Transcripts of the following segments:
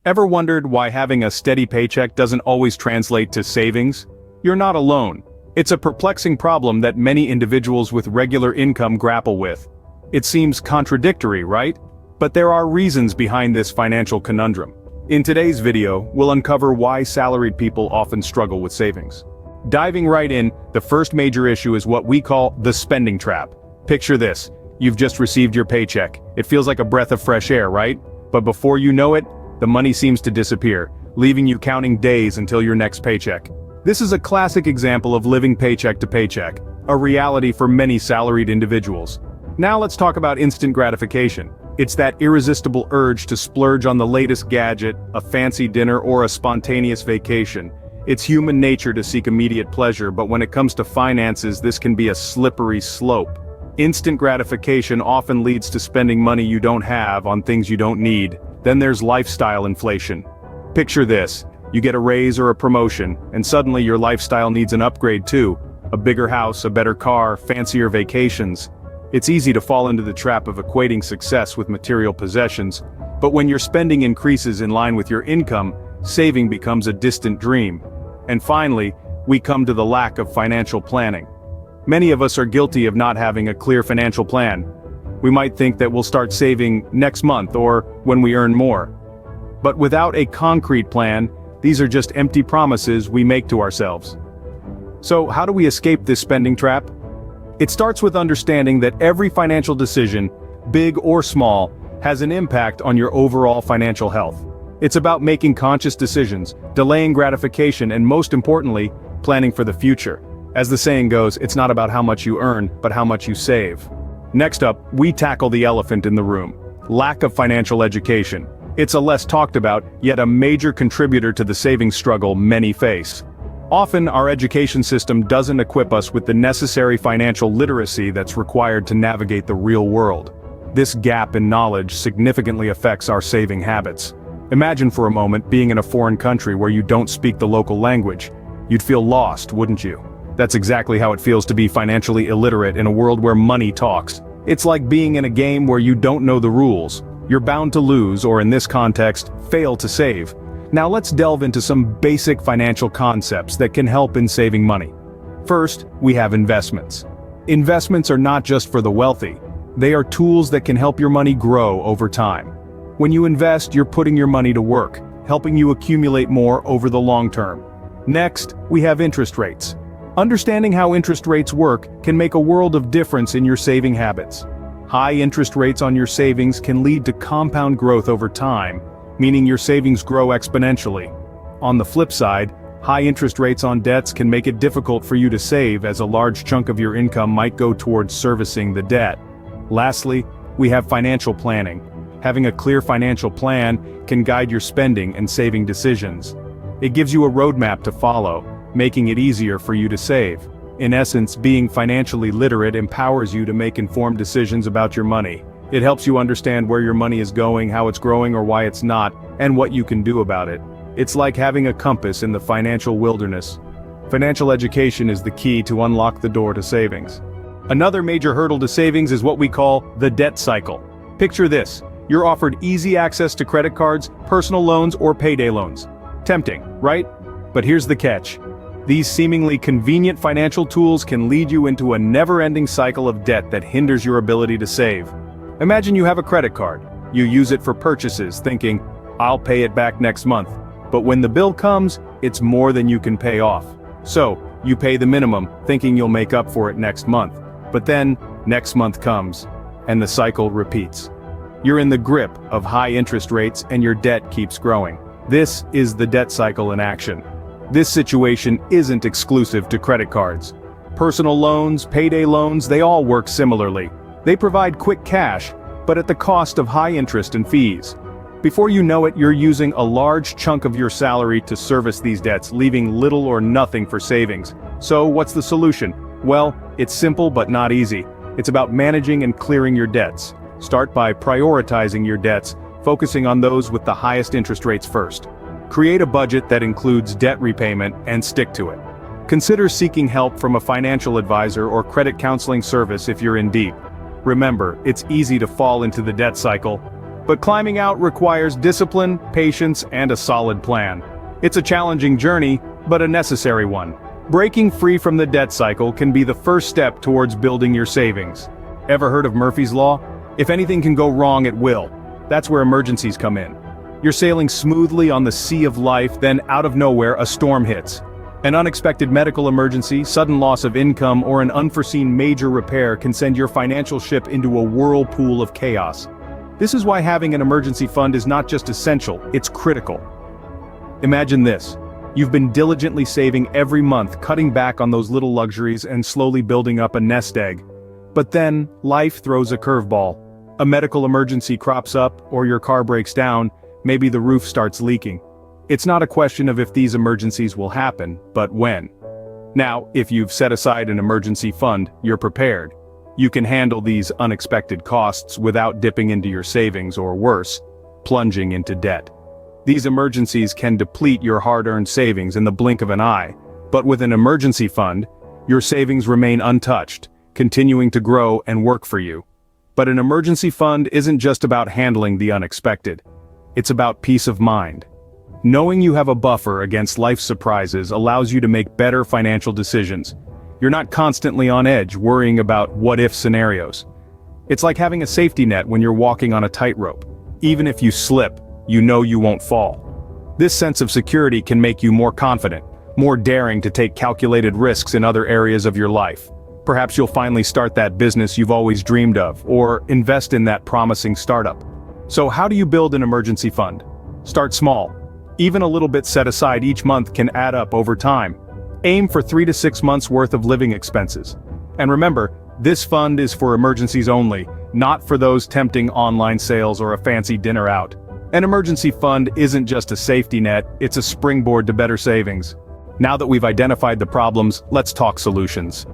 Ever wondered why having a steady paycheck doesn't always translate to savings? You're not alone. It's a perplexing problem that many individuals with regular income grapple with. It seems contradictory, right? But there are reasons behind this financial conundrum. In today's video, we'll uncover why salaried people often struggle with savings. Diving right in, the first major issue is what we call the spending trap. Picture this: you've just received your paycheck. It feels like a breath of fresh air, right? But before you know it, the money seems to disappear, leaving you counting days until your next paycheck. This is a classic example of living paycheck to paycheck, a reality for many salaried individuals. Now let's talk about instant gratification. It's that irresistible urge to splurge on the latest gadget, a fancy dinner, or a spontaneous vacation. It's human nature to seek immediate pleasure, but when it comes to finances, this can be a slippery slope. Instant gratification often leads to spending money you don't have on things you don't need. Then there's lifestyle inflation. Picture this: you get a raise or a promotion, and suddenly your lifestyle needs an upgrade too. A bigger house, a better car, fancier vacations. It's easy to fall into the trap of equating success with material possessions, but when your spending increases in line with your income, saving becomes a distant dream. And finally, we come to the lack of financial planning. Many of us are guilty of not having a clear financial plan. We might think that we'll start saving next month or when we earn more. But without a concrete plan, these are just empty promises we make to ourselves. So how do we escape this spending trap? It starts with understanding that every financial decision, big or small, has an impact on your overall financial health. It's about making conscious decisions, delaying gratification, and most importantly, planning for the future. As the saying goes, it's not about how much you earn, but how much you save. Next up, we tackle the elephant in the room: lack of financial education. It's a less talked about, yet a major contributor to the savings struggle many face. Often, our education system doesn't equip us with the necessary financial literacy that's required to navigate the real world. This gap in knowledge significantly affects our saving habits. Imagine for a moment being in a foreign country where you don't speak the local language. You'd feel lost, wouldn't you? That's exactly how it feels to be financially illiterate in a world where money talks. It's like being in a game where you don't know the rules. You're bound to lose, or in this context, fail to save. Now let's delve into some basic financial concepts that can help in saving money. First, we have investments. Investments are not just for the wealthy. They are tools that can help your money grow over time. When you invest, you're putting your money to work, helping you accumulate more over the long term. Next, we have interest rates. Understanding how interest rates work can make a world of difference in your saving habits. High interest rates on your savings can lead to compound growth over time, meaning your savings grow exponentially. On the flip side, high interest rates on debts can make it difficult for you to save, as a large chunk of your income might go towards servicing the debt. Lastly, we have financial planning. Having a clear financial plan can guide your spending and saving decisions. It gives you a roadmap to follow, making it easier for you to save. In essence, being financially literate empowers you to make informed decisions about your money. It helps you understand where your money is going, how it's growing or why it's not, and what you can do about it. It's like having a compass in the financial wilderness. Financial education is the key to unlock the door to savings. Another major hurdle to savings is what we call the debt cycle. Picture this: you're offered easy access to credit cards, personal loans, or payday loans. Tempting, right? But here's the catch. These seemingly convenient financial tools can lead you into a never-ending cycle of debt that hinders your ability to save. Imagine you have a credit card. You use it for purchases, thinking, "I'll pay it back next month." But when the bill comes, it's more than you can pay off. So, you pay the minimum, thinking you'll make up for it next month. But then, next month comes, and the cycle repeats. You're in the grip of high interest rates and your debt keeps growing. This is the debt cycle in action. This situation isn't exclusive to credit cards. Personal loans, payday loans, they all work similarly. They provide quick cash, but at the cost of high interest and fees. Before you know it, you're using a large chunk of your salary to service these debts, leaving little or nothing for savings. So what's the solution? Well, it's simple but not easy. It's about managing and clearing your debts. Start by prioritizing your debts, focusing on those with the highest interest rates first. Create a budget that includes debt repayment and stick to it. Consider seeking help from a financial advisor or credit counseling service if you're in deep. Remember, it's easy to fall into the debt cycle. But climbing out requires discipline, patience, and a solid plan. It's a challenging journey, but a necessary one. Breaking free from the debt cycle can be the first step towards building your savings. Ever heard of Murphy's Law? If anything can go wrong, it will. That's where emergencies come in. You're sailing smoothly on the sea of life, then out of nowhere, a storm hits. An unexpected medical emergency, sudden loss of income, or an unforeseen major repair can send your financial ship into a whirlpool of chaos. This is why having an emergency fund is not just essential, it's critical. Imagine this. You've been diligently saving every month, cutting back on those little luxuries and slowly building up a nest egg. But then, life throws a curveball. A medical emergency crops up, or your car breaks down, maybe the roof starts leaking. It's not a question of if these emergencies will happen, but when. Now, if you've set aside an emergency fund, you're prepared. You can handle these unexpected costs without dipping into your savings or worse, plunging into debt. These emergencies can deplete your hard-earned savings in the blink of an eye, but with an emergency fund, your savings remain untouched, continuing to grow and work for you. But an emergency fund isn't just about handling the unexpected. It's about peace of mind. Knowing you have a buffer against life's surprises allows you to make better financial decisions. You're not constantly on edge worrying about what-if scenarios. It's like having a safety net when you're walking on a tightrope. Even if you slip, you know you won't fall. This sense of security can make you more confident, more daring to take calculated risks in other areas of your life. Perhaps you'll finally start that business you've always dreamed of, or invest in that promising startup. So how do you build an emergency fund? Start small. Even a little bit set aside each month can add up over time. Aim for 3 to 6 months worth of living expenses. And remember, this fund is for emergencies only, not for those tempting online sales or a fancy dinner out. An emergency fund isn't just a safety net, it's a springboard to better savings. Now that we've identified the problems, let's talk solutions.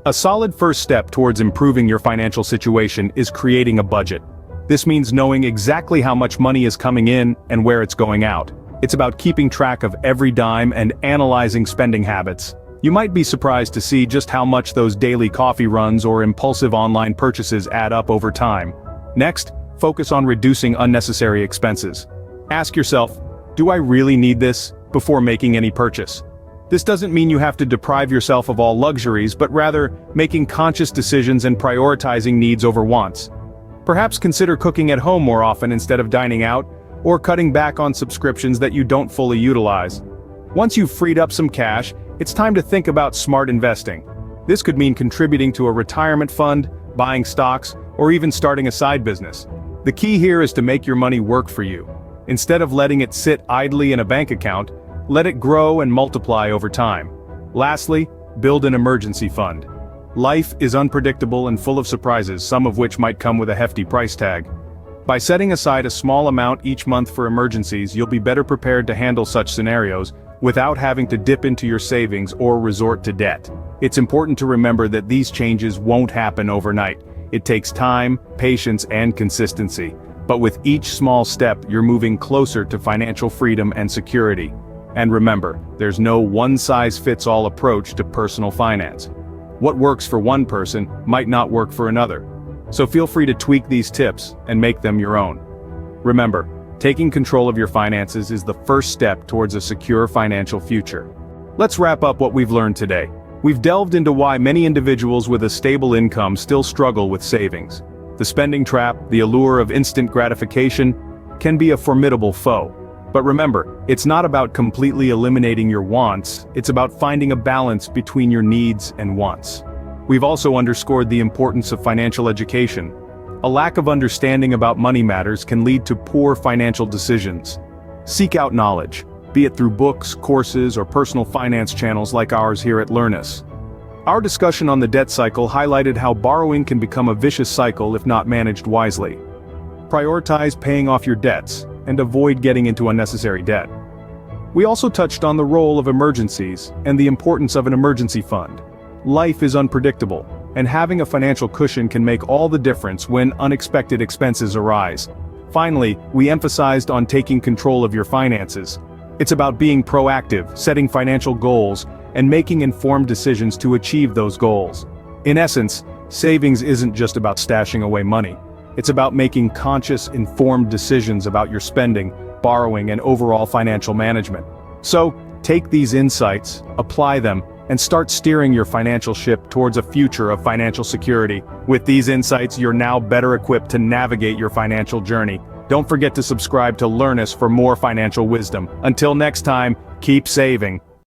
A solid first step towards improving your financial situation is creating a budget. This means knowing exactly how much money is coming in and where it's going out. It's about keeping track of every dime and analyzing spending habits. You might be surprised to see just how much those daily coffee runs or impulsive online purchases add up over time. Next, focus on reducing unnecessary expenses. Ask yourself, do I really need this, before making any purchase? This doesn't mean you have to deprive yourself of all luxuries, but rather, making conscious decisions and prioritizing needs over wants. Perhaps consider cooking at home more often instead of dining out, or cutting back on subscriptions that you don't fully utilize. Once you've freed up some cash, it's time to think about smart investing. This could mean contributing to a retirement fund, buying stocks, or even starting a side business. The key here is to make your money work for you. Instead of letting it sit idly in a bank account, let it grow and multiply over time. Lastly, build an emergency fund. Life is unpredictable and full of surprises, some of which might come with a hefty price tag. By setting aside a small amount each month for emergencies, you'll be better prepared to handle such scenarios without having to dip into your savings or resort to debt. It's important to remember that these changes won't happen overnight. It takes time, patience, and consistency. But with each small step, you're moving closer to financial freedom and security. And remember, there's no one-size-fits-all approach to personal finance. What works for one person might not work for another. So feel free to tweak these tips and make them your own. Remember, taking control of your finances is the first step towards a secure financial future. Let's wrap up what we've learned today. We've delved into why many individuals with a stable income still struggle with savings. The spending trap, the allure of instant gratification, can be a formidable foe. But remember, it's not about completely eliminating your wants, it's about finding a balance between your needs and wants. We've also underscored the importance of financial education. A lack of understanding about money matters can lead to poor financial decisions. Seek out knowledge, be it through books, courses, or personal finance channels like ours here at Learnus. Our discussion on the debt cycle highlighted how borrowing can become a vicious cycle if not managed wisely. Prioritize paying off your debts, and avoid getting into unnecessary debt. We also touched on the role of emergencies and the importance of an emergency fund. Life is unpredictable, and having a financial cushion can make all the difference when unexpected expenses arise. Finally, we emphasized on taking control of your finances. It's about being proactive, setting financial goals, and making informed decisions to achieve those goals. In essence, savings isn't just about stashing away money. It's about making conscious, informed decisions about your spending, borrowing, and overall financial management. So, take these insights, apply them, and start steering your financial ship towards a future of financial security. With these insights, you're now better equipped to navigate your financial journey. Don't forget to subscribe to Learnus for more financial wisdom. Until next time, keep saving.